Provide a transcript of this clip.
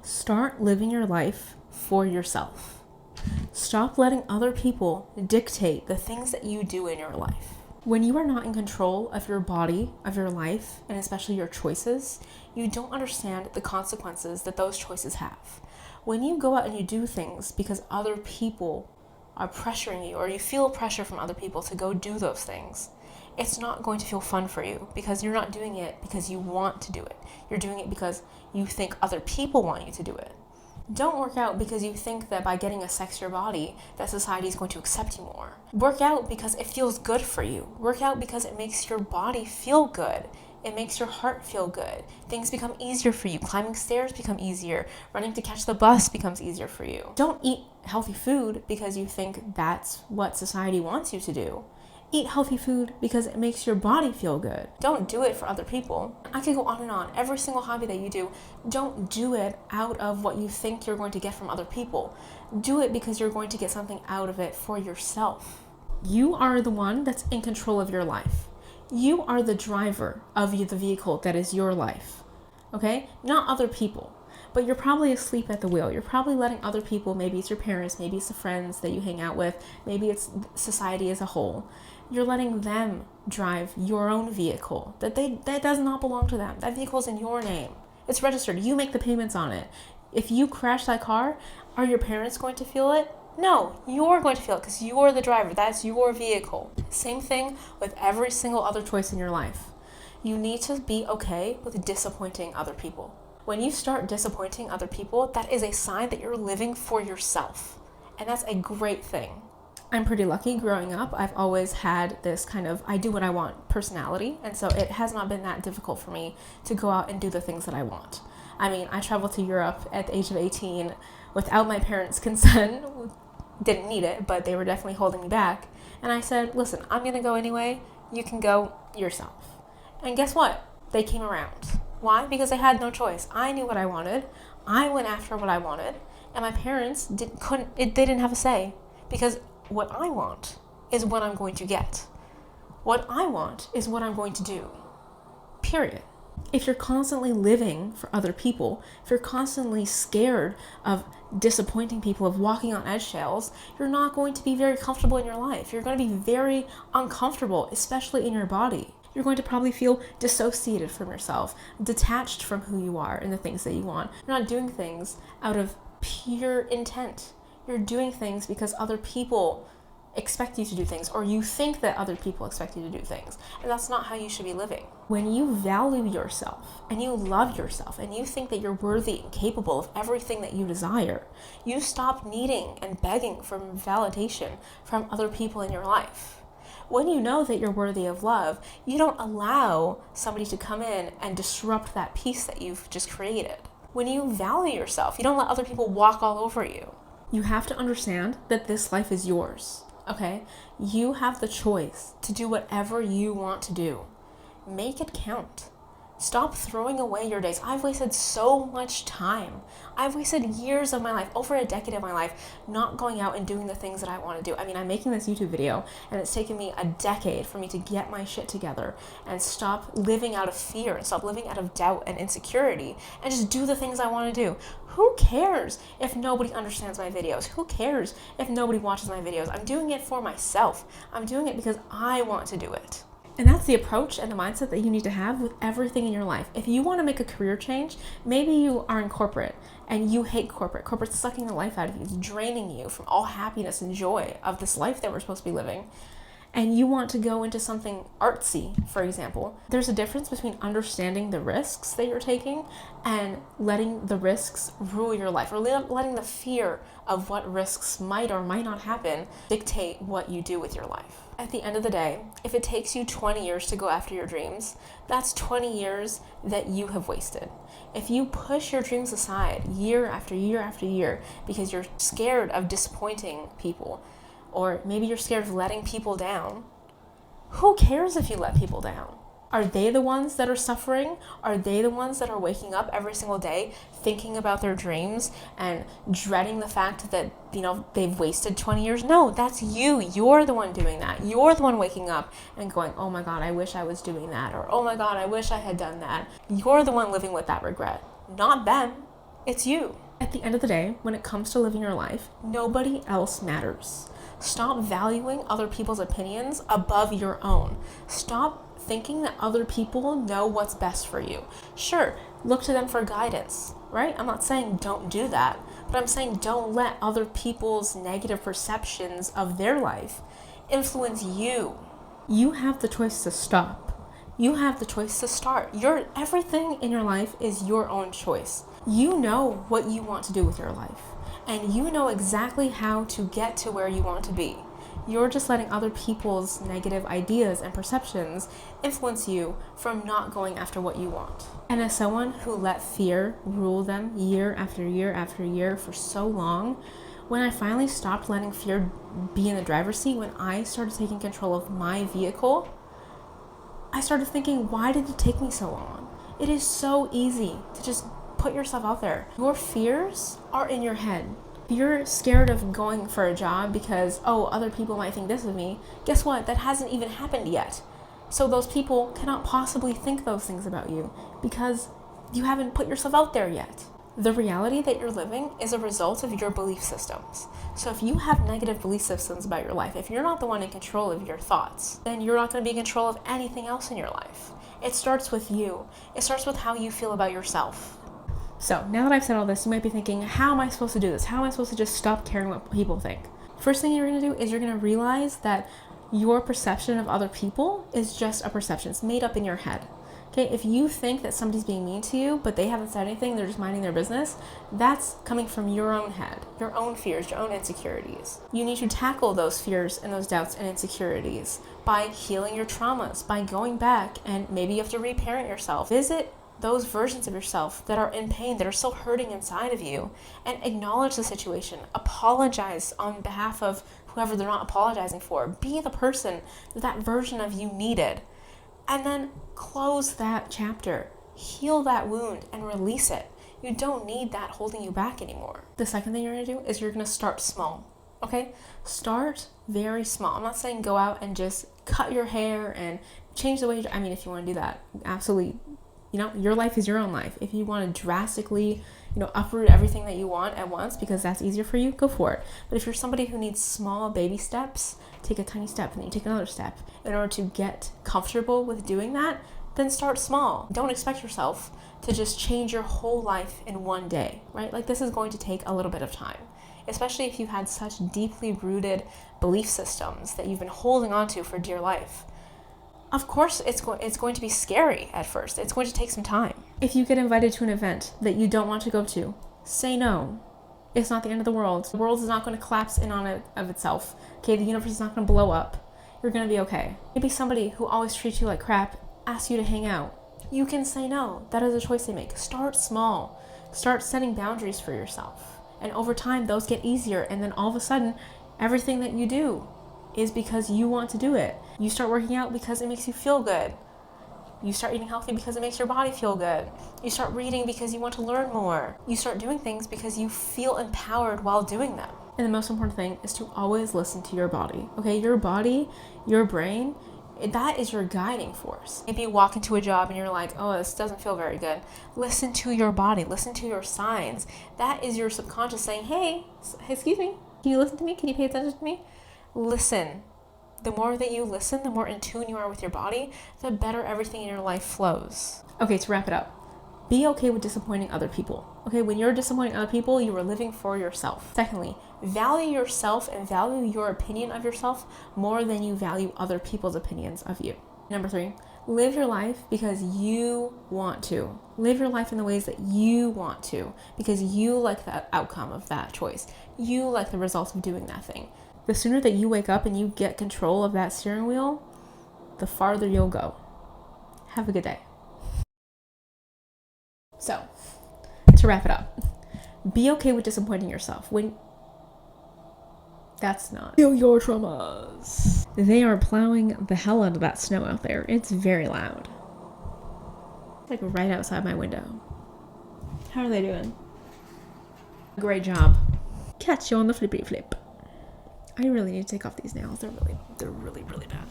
Start living your life for yourself. Stop letting other people dictate the things that you do in your life. When you are not in control of your body, of your life, and especially your choices, you don't understand the consequences that those choices have. When you go out and you do things because other people are pressuring you, or you feel pressure from other people to go do those things, it's not going to feel fun for you because you're not doing it because you want to do it. You're doing it because you think other people want you to do it. Don't work out because you think that by getting a sexier body that society is going to accept you more. Work out because it feels good for you. Work out because it makes your body feel good. It makes your heart feel good. Things become easier for you. Climbing stairs become easier. Running to catch the bus becomes easier for you. Don't eat healthy food because you think that's what society wants you to do. Eat healthy food because it makes your body feel good. Don't do it for other people. I could go on and on. Every single hobby that you do, don't do it out of what you think you're going to get from other people. Do it because you're going to get something out of it for yourself. You are the one that's in control of your life. You are the driver of the vehicle that is your life, okay? Not other people. But you're probably asleep at the wheel. You're probably letting other people, maybe it's your parents, maybe it's the friends that you hang out with, maybe it's society as a whole. You're letting them drive your own vehicle that does not belong to them. That vehicle is in your name. It's registered. You make the payments on it. If you crash that car, are your parents going to feel it? No, you're going to feel it because you're the driver. That's your vehicle. Same thing with every single other choice in your life. You need to be okay with disappointing other people. When you start disappointing other people, that is a sign that you're living for yourself. And that's a great thing. I'm pretty lucky growing up. I've always had this kind of I do what I want personality. And so it has not been that difficult for me to go out and do the things that I want. I mean, I traveled to Europe at the age of 18 without my parents' consent. Didn't need it, but they were definitely holding me back. And I said, listen, I'm going to go anyway. You can go yourself. And guess what? They came around. Why? Because I had no choice. I knew what I wanted. I went after what I wanted. And my parents they didn't have a say. Because what I want is what I'm going to get. What I want is what I'm going to do. Period. If you're constantly living for other people, if you're constantly scared of disappointing people, of walking on eggshells, you're not going to be very comfortable in your life. You're going to be very uncomfortable, especially in your body. You're going to probably feel dissociated from yourself, detached from who you are and the things that you want. You're not doing things out of pure intent. You're doing things because other people expect you to do things, or you think that other people expect you to do things. And that's not how you should be living. When you value yourself and you love yourself and you think that you're worthy and capable of everything that you desire, you stop needing and begging for validation from other people in your life. When you know that you're worthy of love, you don't allow somebody to come in and disrupt that peace that you've just created. When you value yourself, you don't let other people walk all over you. You have to understand that this life is yours, okay? You have the choice to do whatever you want to do. Make it count. Stop throwing away your days. I've wasted so much time. I've wasted years of my life, over a decade of my life, not going out and doing the things that I want to do. I mean, I'm making this YouTube video, and it's taken me a decade for me to get my shit together and stop living out of fear and stop living out of doubt and insecurity and just do the things I want to do. Who cares if nobody understands my videos? Who cares if nobody watches my videos? I'm doing it for myself. I'm doing it because I want to do it. And that's the approach and the mindset that you need to have with everything in your life. If you want to make a career change, maybe you are in corporate and you hate corporate. Corporate's sucking the life out of you. It's draining you from all happiness and joy of this life that we're supposed to be living. And you want to go into something artsy, for example. There's a difference between understanding the risks that you're taking and letting the risks rule your life, or letting the fear of what risks might or might not happen dictate what you do with your life. At the end of the day, if it takes you 20 years to go after your dreams, that's 20 years that you have wasted. If you push your dreams aside year after year after year because you're scared of disappointing people, or maybe you're scared of letting people down, who cares if you let people down? Are they the ones that are suffering? Are they the ones that are waking up every single day thinking about their dreams and dreading the fact that, they've wasted 20 years? No, that's you. You're the one doing that. You're the one waking up and going, oh my God, I wish I was doing that. Or, oh my God, I wish I had done that. You're the one living with that regret, not them. It's you. At the end of the day, when it comes to living your life, nobody else matters. Stop valuing other people's opinions above your own. Stop thinking that other people know what's best for you. Sure, look to them for guidance, right? I'm not saying don't do that, but I'm saying don't let other people's negative perceptions of their life influence you. You have the choice to stop. You have the choice to start. Everything in your life is your own choice. You know what you want to do with your life, and you know exactly how to get to where you want to be. You're just letting other people's negative ideas and perceptions influence you from not going after what you want. And as someone who let fear rule them year after year after year for so long, when I finally stopped letting fear be in the driver's seat, when I started taking control of my vehicle, I started thinking, why did it take me so long? It is so easy to just put yourself out there. Your fears are in your head. If you're scared of going for a job because, other people might think this of me, guess what? That hasn't even happened yet. So those people cannot possibly think those things about you because you haven't put yourself out there yet. The reality that you're living is a result of your belief systems. So if you have negative belief systems about your life, if you're not the one in control of your thoughts, then you're not going to be in control of anything else in your life. It starts with you. It starts with how you feel about yourself. So now that I've said all this, you might be thinking, how am I supposed to do this? How am I supposed to just stop caring what people think? First thing you're going to do is you're going to realize that your perception of other people is just a perception. It's made up in your head. Okay, if you think that somebody's being mean to you, but they haven't said anything, they're just minding their business, that's coming from your own head, your own fears, your own insecurities. You need to tackle those fears and those doubts and insecurities by healing your traumas, by going back, and maybe you have to reparent yourself. Visit those versions of yourself that are in pain, that are still hurting inside of you, and acknowledge the situation. Apologize on behalf of whoever they're not apologizing for. Be the person that version of you needed. And then close that chapter, heal that wound, and release it. You don't need that holding you back anymore. The second thing you're going to do is you're going to start small, okay? Start very small. I'm not saying go out and just cut your hair and change the way if you want to do that, absolutely. Your life is your own life. If you want to drastically, uproot everything that you want at once because that's easier for you, go for it. But if you're somebody who needs small baby steps, take a tiny step and then you take another step in order to get comfortable with doing that, then start small. Don't expect yourself to just change your whole life in one day, right? Like, this is going to take a little bit of time, especially if you've had such deeply rooted belief systems that you've been holding on to for dear life. Of course, it's going to be scary at first. It's going to take some time. If you get invited to an event that you don't want to go to, say no. It's not the end of the world. The world is not going to collapse in on it of itself. Okay, the universe is not going to blow up. You're going to be okay. Maybe somebody who always treats you like crap asks you to hang out. You can say no. That is a choice they make. Start small. Start setting boundaries for yourself. And over time, those get easier. And then all of a sudden, everything that you do is because you want to do it. You start working out because it makes you feel good. You start eating healthy because it makes your body feel good. You start reading because you want to learn more. You start doing things because you feel empowered while doing them. And the most important thing is to always listen to your body. Okay, your body, your brain, that is your guiding force. If you walk into a job and you're like, this doesn't feel very good, listen to your body, listen to your signs. That is your subconscious saying, hey, excuse me, can you listen to me? Can you pay attention to me? Listen. The more that you listen, the more in tune you are with your body, the better everything in your life flows. Okay, to wrap it up, be okay with disappointing other people. Okay, when you're disappointing other people, you are living for yourself. Secondly, value yourself and value your opinion of yourself more than you value other people's opinions of you. Number 3, live your life because you want to. Live your life in the ways that you want to because you like the outcome of that choice. You like the results of doing that thing. The sooner that you wake up and you get control of that steering wheel, the farther you'll go. Have a good day. So, to wrap it up, be okay with disappointing yourself. That's not. Feel your traumas. They are plowing the hell out of that snow out there. It's very loud. It's like right outside my window. How are they doing? Great job. Catch you on the flippy flip. I really need to take off these nails. They're really, really bad.